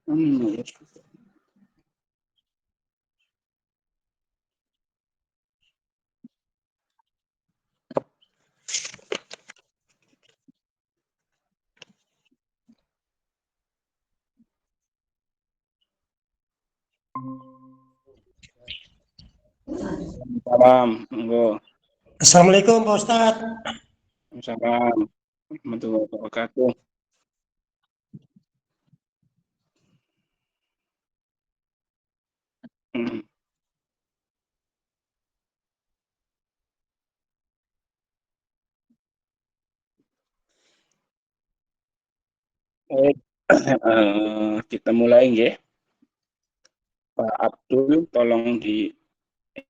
Hmm. Salam, monggo. Assalamualaikum Pak Ustadz. Salam, warahmatullahi wabarakatuh. Hmm. Baik, kita mulai nggih. Pak Abdul, tolong di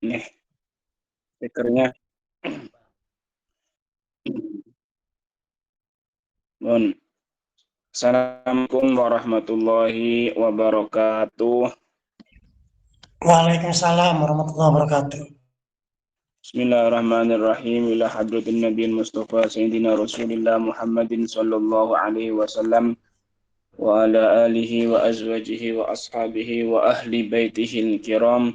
ini speakernya. Mohon. Assalamualaikum warahmatullahi wabarakatuh. Waalaikumsalam warahmatullahi wabarakatuh. Bismillahirrahmanirrahim. Ila hadratin Nabiyil Mustafa Sayyidina Rasulillah Muhammadin sallallahu alaihi wasallam wa ala alihi wa azwajihi wa ashabihi wa ahli baitihil kiram.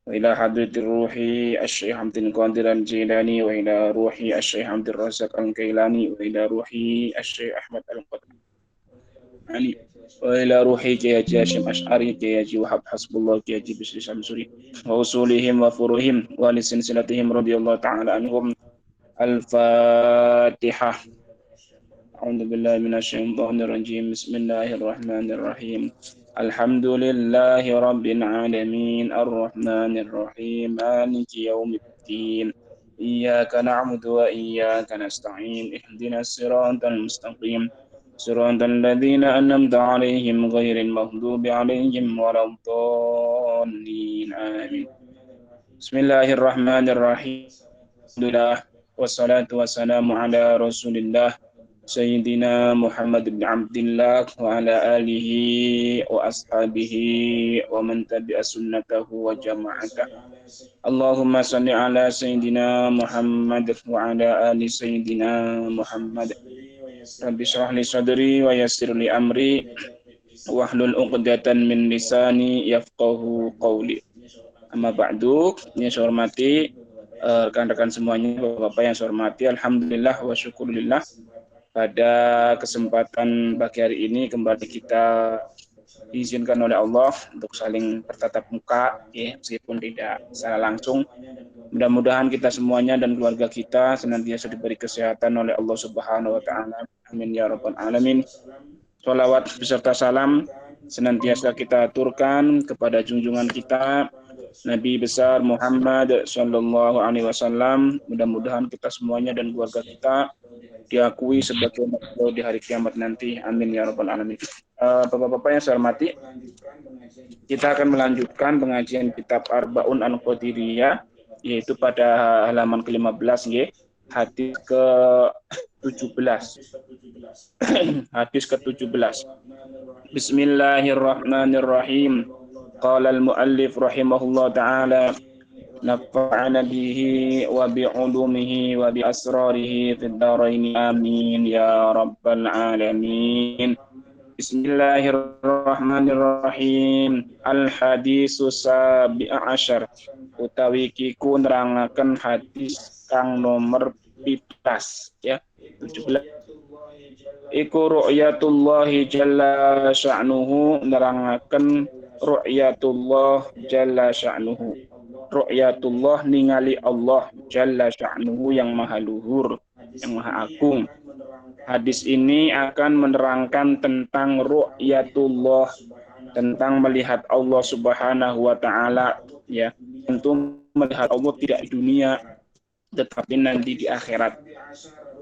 Wa ila hadratir ruhi Asy-Syaikh Hamdin Qadir Al-Jilani wa ila ruhi Asy-Syaikh Hamdir Razak Al-Kailani wa ila ruhi Asy-Syaikh Ahmad Al-Qadani wa ila ruhi Kiai Haji Hasyim Asy'ari Kiai Haji Wahab Hasbullah Kiai Haji Bisri Samsuri wa usulihim wa furuhim wa lisinsilatihim radhiyallahu ta'ala anhum. Al-Fatihah. A'udzu billahi minasyaitonir rajim. Bismillahirrahmanirrahim. Alhamdulillahi rabbil alamin. Arrahmanir rahim. Maliki yaumiddin. Iyyaka na'budu wa iyyaka nasta'in. Ihdinas siratal mustaqim. Siratal ladzina an'amta 'alaihim ghairil maghdubi 'alaihim waladdallin. Amin. Bismillahirrahmanirrahim. Alhamdulillah wassalatu wassalamu ala Rasulillah Sayyidina Muhammad bin Abdullah wa ala alihi wa ashabihi wa man tabi'a sunnatahu wa jama'ata. Allahumma salli ala Sayyidina Muhammad wa ala ali Sayyidina Muhammad. Rabbi shrah li sadri wa yassir li amri wahlul 'uqdatan min lisani yafqahu qawli. Amma ba'du, ini saya hormati rekan-rekan semuanya, Bapak-bapak yang saya hormati, alhamdulillah wa syukurillah. Pada kesempatan pagi hari ini kembali kita diizinkan oleh Allah untuk saling bertatap muka, ya, meskipun tidak secara langsung. Mudah-mudahan kita semuanya dan keluarga kita senantiasa diberi kesehatan oleh Allah Subhanahu wa taala. Amin ya rabbal alamin. Sholawat beserta salam senantiasa kita aturkan kepada junjungan kita Nabi besar Muhammad Sallallahu Alaihi Wasallam. Mudah-mudahan kita semuanya dan keluarga kita diakui sebagai beliau di hari kiamat nanti. Amin ya rabbal alamin. Bapak-bapak yang saya hormati, kita akan melanjutkan pengajian kitab Arbaun An-Qadiriyah, yaitu pada halaman ke-15 ya, hadis ke-17. Hadis ke-17. Bismillahirrahmanirrahim. Qala al-muallif rahimahullah ta'ala nafa'ana bihi wa bi'ulumihi wa bi asrarihi fid dharain amin ya rabbal alamin. Bismillahirrahmanirrahim. Al-hadisu sabi'a asyar. Utawi kiku nerangaken hadis kang nomor 17 ya, 17. Iku ru'yatullahi jalla sya'nuhu, nerangaken ru'yatullah jalla sya'nuhu. Ru'yatullah ningali Allah jalla sya'nuhu yang maha luhur, yang maha agung. Hadis ini akan menerangkan tentang ru'yatullah, tentang melihat Allah Subhanahu wa taala, ya. Tentu melihat Allah tidak di dunia tetapi nanti di akhirat.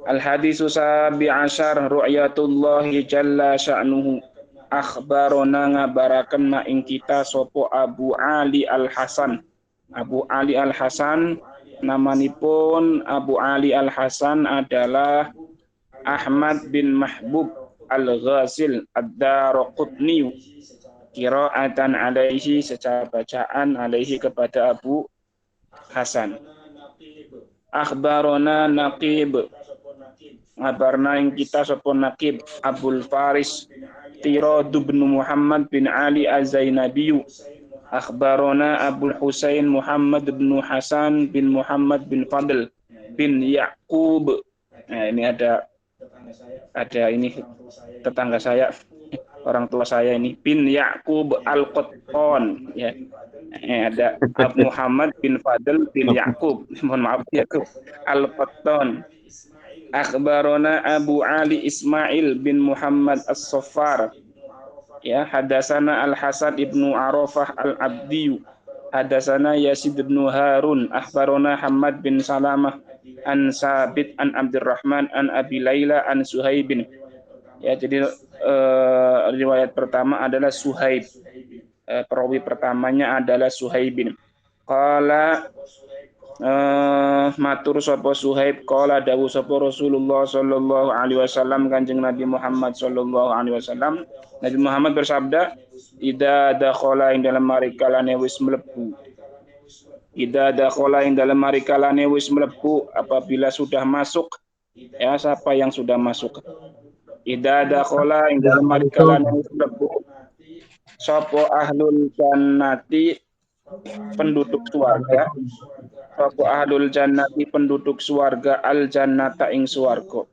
Al-hadisu sabi asyar ru'yatullahi jalla sya'nuhu. Akhbarona ngabaraken ma ing kita sopo Abu Ali Al-Hasan. Abu Ali Al-Hasan, namanipun Abu Ali Al-Hasan adalah Ahmad bin Mahbub Al-Ghazil Ad-Daraqutni. Qira'atan alaihi, secara bacaan alaihi kepada Abu Hasan. Akhbarona Naqib, ngabarna ing kita sapa Naqib Abul Faris Tirad bin Muhammad bin Ali Az-Zainabi. Akhbarona Abul Husain Muhammad bin Hasan bin Muhammad bin Fadl bin Yaqub. Nah, ini ada ini tetangga saya, orang tua saya ini bin Yaqub Al-Qattan ya. Ada Muhammad bin Fadl bin Yaqub. Mohon maaf Yaqub Al-Qattan. Akhbarona Abu Ali Ismail bin Muhammad As-Saffar. Ya, hadasana Al-Hasan ibnu Arafah Al-Abdi. Hadasana Yazid bin Harun. Akhbarona Hamad bin Salamah an Sabit an Abdurrahman an Abi Laila an Suhaibin. Ya, jadi riwayat pertama adalah Suhaib. Perawi pertamanya adalah Suhaibin. Qala matur sapa Suhaib qala dawu sapa Rasulullah sallallahu alaihi wasallam Kanjeng Nabi Muhammad sallallahu alaihi wasallam. Nabi Muhammad bersabda, "Idza dakhala ing dalam marikalane wis mlebu." Idza dakhala ing dalam marikalane wis mlebu, apabila sudah masuk. Ya, siapa yang sudah masuk? Idza dakhala ing dalam marikalane wis mlebu. Sapa ahlul jannati penduduk surga. Sapa ahlul jannati penduduk surga al jannata ing swarga.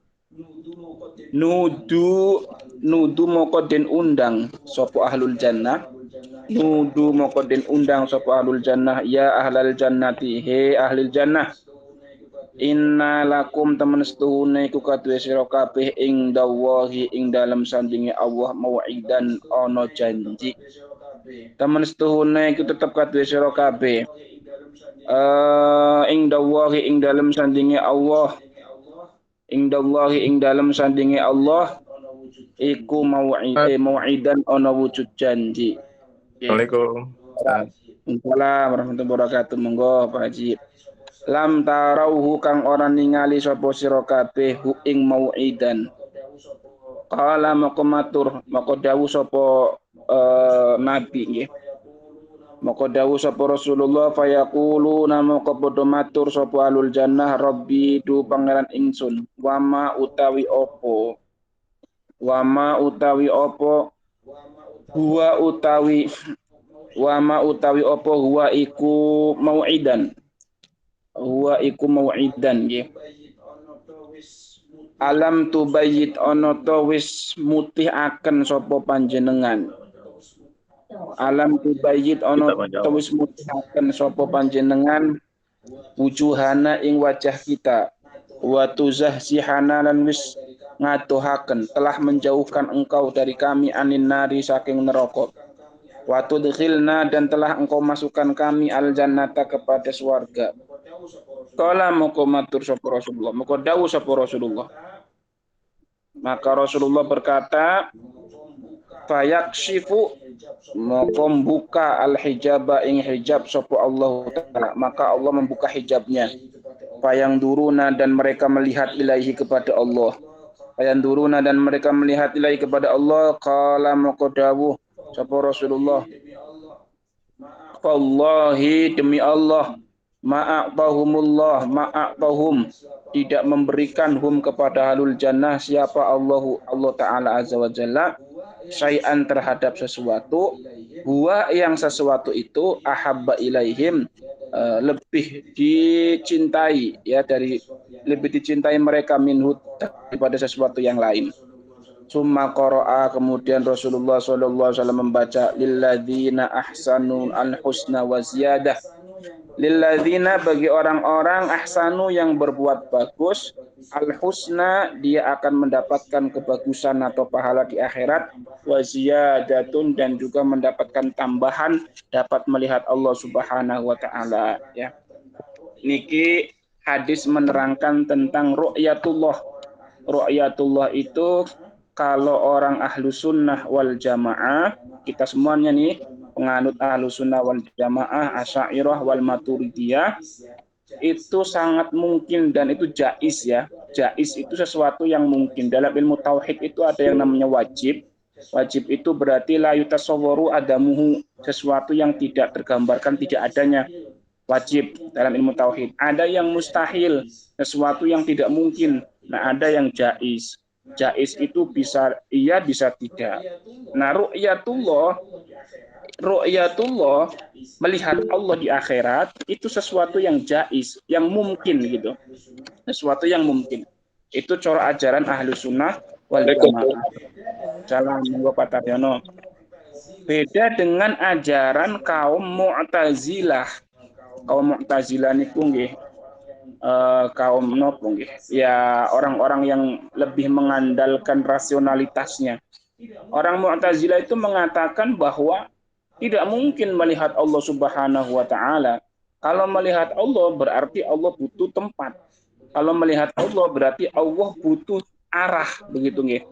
Nudu moko den undang sapa ahlul jannah. Nudu moko den undang sapa ahlul jannah ya ahlal jannati he ahlil jannah. Inna lakum temen setuhune iku kadue sira kabeh ing dawahi ing dalam sandinge Allah mau'idan ana janji. Temen setuhune iku tetep kadue sira kabeh ing dawahi ing dalam sandinge Allah. Ing dawahi ing dalam sandinge Allah iku mau'idan ana wujud janji. Assalamualaikum. Waalaikumsalam warahmatullahi wabarakatuh. Monggo Pak Haji. Lam tarauhu kang ora ningali sapa sira kabeh hu ing mau'idan. Qala maka matur maka dawuh sapa nabi nggih. Maka dawuh sapa Rasulullah fayaquluna maka padha matur sapa alul jannah rabbi du pangeran ingsun wama utawi apa huwa iku mau'idan nggih. Alam tubayyit ana ta wis mutihaken sapa panjenengan. Alam tubayyit ana ta wis mutihaken sapa panjenengan wujuhana ing wajah kita. Wa tuzahsihana lan wis ngadohaken telah menjauhkan engkau dari kami anin nari saking neraka. Wa tudkhilna dan telah engkau masukkan kami al jannata kepada surga. Qala moko matur sapa Rasulullah, moko dawuh sapa Rasulullah. Maka Rasulullah berkata, fayakshifu moko membuka al-hijaba ing hijab sapa Allah taala, maka Allah membuka hijabnya. Fayanduruna dan mereka melihat ilahi kepada Allah. Fayanduruna dan mereka melihat ilahi kepada Allah. Qala moko dawuh sapa Rasulullah. Wallahi demi Allah ma'a'tahum tidak memberikan hum kepada ahlul jannah siapa Allah Ta'ala Azza wa Jalla syai'an terhadap sesuatu huwa yang sesuatu itu ahabba ilaihim lebih dicintai ya lebih dicintai mereka minhu daripada sesuatu yang lain. Summa qara'a kemudian Rasulullah sallallahu alaihi wasallam membaca lilladzina ahsanu al-husna wa ziyadah. Lilladzina bagi orang-orang ahsanu yang berbuat bagus al-husna dia akan mendapatkan kebagusan atau pahala di akhirat wa ziyadatun dan juga mendapatkan tambahan dapat melihat Allah Subhanahu wa taala ya. Niki hadis menerangkan tentang ru'yatullah. Ru'yatullah itu kalau orang ahlu sunnah wal jamaah, kita semuanya nih penganut ahlu sunnah wal jamaah, asy'ariyah wal maturidiyah, itu sangat mungkin dan itu jaiz ya. Jaiz itu sesuatu yang mungkin. Dalam ilmu tauhid itu ada yang namanya wajib. Wajib itu berarti la yutasawwaru adamuhu, sesuatu yang tidak tergambarkan tidak adanya. Wajib dalam ilmu tauhid. Ada yang mustahil, sesuatu yang tidak mungkin. Nah, ada yang jaiz. Jaiz itu bisa iya, bisa tidak. Nah, ru'yatullah melihat Allah di akhirat itu sesuatu yang jaiz, yang mungkin gitu. Sesuatu yang mungkin. Itu cara ajaran ahlu sunnah wal jamaah. Salam, monggo Pak Taryono. Beda dengan ajaran kaum Mu'tazilah. Kaum Mu'tazilah niku nggih kaum nopo nggih. Ya orang-orang yang lebih mengandalkan rasionalitasnya. Orang Mu'tazilah itu mengatakan bahwa tidak mungkin melihat Allah Subhanahu wa taala. Kalau melihat Allah berarti Allah butuh tempat. Kalau melihat Allah berarti Allah butuh arah, begitu nggih.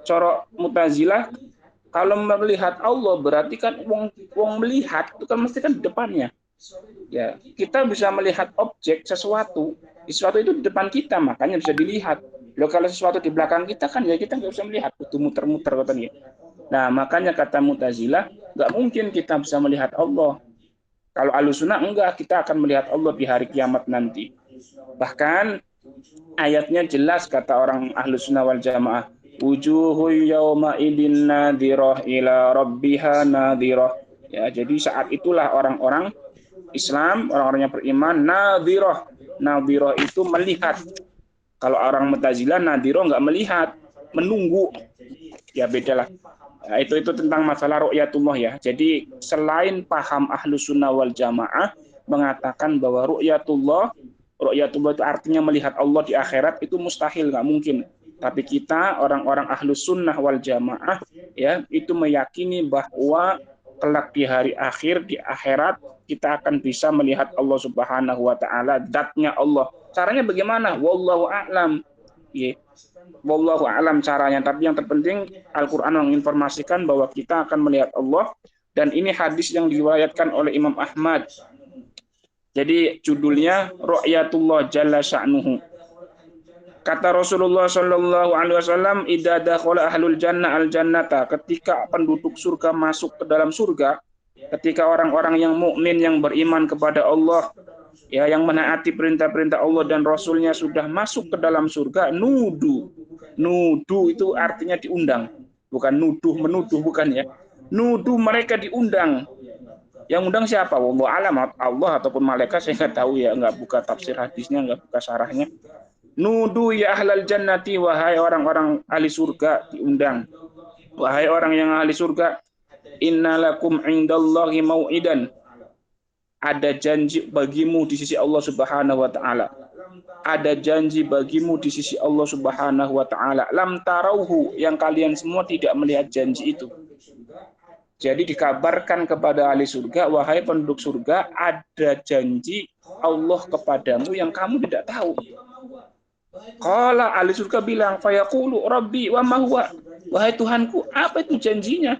Cara Mu'tazilah kalau melihat Allah berarti kan wong melihat itu kan mesti kan di depannya. Ya, kita bisa melihat objek sesuatu itu di depan kita, makanya bisa dilihat. Loh kalau sesuatu di belakang kita kan ya kita nggak bisa melihat, butuh muter-muter katanya. Nah, makanya kata Mu'tazilah, nggak mungkin kita bisa melihat Allah. Kalau Ahlussunnah enggak, kita akan melihat Allah di hari kiamat nanti. Bahkan ayatnya jelas kata orang Ahlussunnah wal Jamaah, wujuhu yauma idin nadhirah ila rabbiha nadhirah. Ya, jadi saat itulah orang-orang Islam, orang-orang yang beriman, nadhirah. Nadhirah itu melihat. Kalau orang Mu'tazilah, nadhirah nggak melihat, menunggu. Ya bedalah. Nah, itu tentang masalah ru'yatullah ya. Jadi selain paham Ahlus Sunnah wal Jamaah mengatakan bahwa ru'yatullah itu artinya melihat Allah di akhirat itu mustahil, nggak mungkin. Tapi kita orang-orang Ahlus Sunnah wal Jamaah ya itu meyakini bahwa kelak di hari akhir di akhirat kita akan bisa melihat Allah Subhanahu wa taala, zatnya Allah. Caranya bagaimana? Wallahu a'lam. Ya. Wallahu a'lam caranya, tapi yang terpenting Al-Qur'an menginformasikan bahwa kita akan melihat Allah, dan ini hadis yang diriwayatkan oleh Imam Ahmad. Jadi judulnya Ru'yatullah Jalla Sya'nuhu. Kata Rasulullah Shallallahu Alaihi Wasallam, "Idza dakhala ahlul jannah al jannata," ketika penduduk surga masuk ke dalam surga, ketika orang-orang yang mukmin yang beriman kepada Allah, ya yang menaati perintah-perintah Allah dan Rasulnya sudah masuk ke dalam surga, nudu itu artinya diundang, bukan nuduh menuduh, bukan ya. Nudu, mereka diundang. Yang undang siapa? Wallahu alam, Allah ataupun malaikat saya nggak tahu ya, nggak buka tafsir hadisnya, nggak buka syarahnya. Nudu ya ahlal jannati, wahai orang-orang ahli surga, diundang. Wahai orang yang ahli surga, innalakum indallahi mau'idan, ada janji bagimu di sisi Allah Subhanahu wa taala. Ada janji bagimu di sisi Allah Subhanahu wa taala. Lam tarauhu, yang kalian semua tidak melihat janji itu. Jadi dikabarkan kepada ahli surga, wahai penduduk surga, ada janji Allah kepadamu yang kamu tidak tahu. Qala, ahli surga bilang, fayaqulu rabbi wa ma huwa, wahai Tuhanku, apa itu janjinya?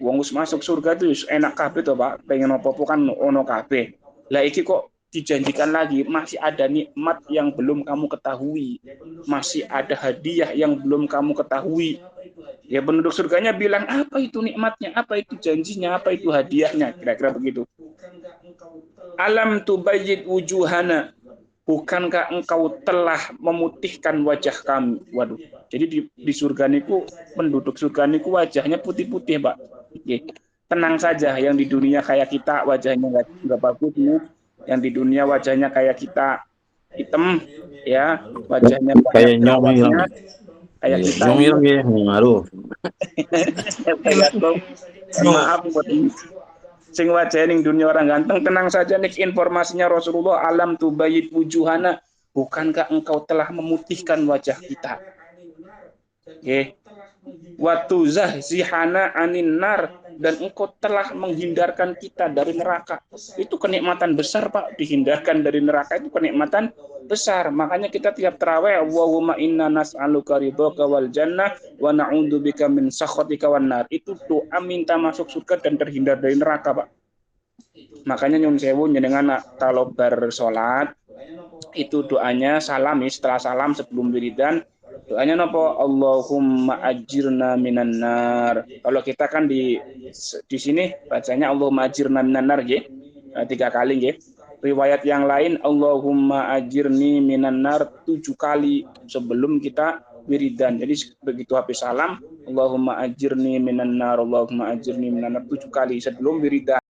Wong masuk surga itu enak kabeh to, Pak. Pengen apa-apa kan ono kabeh. Lah iki kok dijanjikan lagi, masih ada nikmat yang belum kamu ketahui. Masih ada hadiah yang belum kamu ketahui. Ya penduduk surganya bilang, apa itu nikmatnya? Apa itu janjinya? Apa itu hadiahnya? Kira-kira begitu. Alam tubayyid wujuhana, bukankah engkau telah memutihkan wajah kami? Waduh. Jadi di surga niku, penduduk surga niku wajahnya putih-putih, Pak. Oke. Tenang saja, yang di dunia kayak kita wajahnya nggak bagus nih. Yang di dunia wajahnya kayak kita hitam, ya wajahnya banyak Kayak nyong hilang. jerawatnya, kayak kita Nyong hilang ya, ngaruh. maaf buat ini. Sing wajah ning dunia orang ganteng, tenang saja nih, informasinya Rasulullah, alam tubayyid wujuhana, bukankah engkau telah memutihkan wajah kita? Oke. Waktu zahzihana anin nar, dan engkau telah menghindarkan kita dari neraka. Itu kenikmatan besar, Pak. Dihindarkan dari neraka itu kenikmatan besar. Makanya kita tiap tarawih, Allahumma inna nas'aluka ridhaka wal jannah wa na'udzubika min sakhatika wan nar. Itu doa minta masuk surga dan terhindar dari neraka, Pak. Makanya nyun sewu jenengan kalau bersolat itu doanya salami, setelah salam sebelum wiridan doanya nopo, Allahumma ajirna minan nar. Kalau kita kan di sini bacanya Allahumma ajirna minan nar nggih. 3 kali nggih. Riwayat yang lain Allahumma ajirni minan nar 7 kali sebelum kita wiridan. Jadi begitu habis salam, Allahumma ajirni minan nar, Allahumma ajirni minan nar 7 kali sebelum wiridan.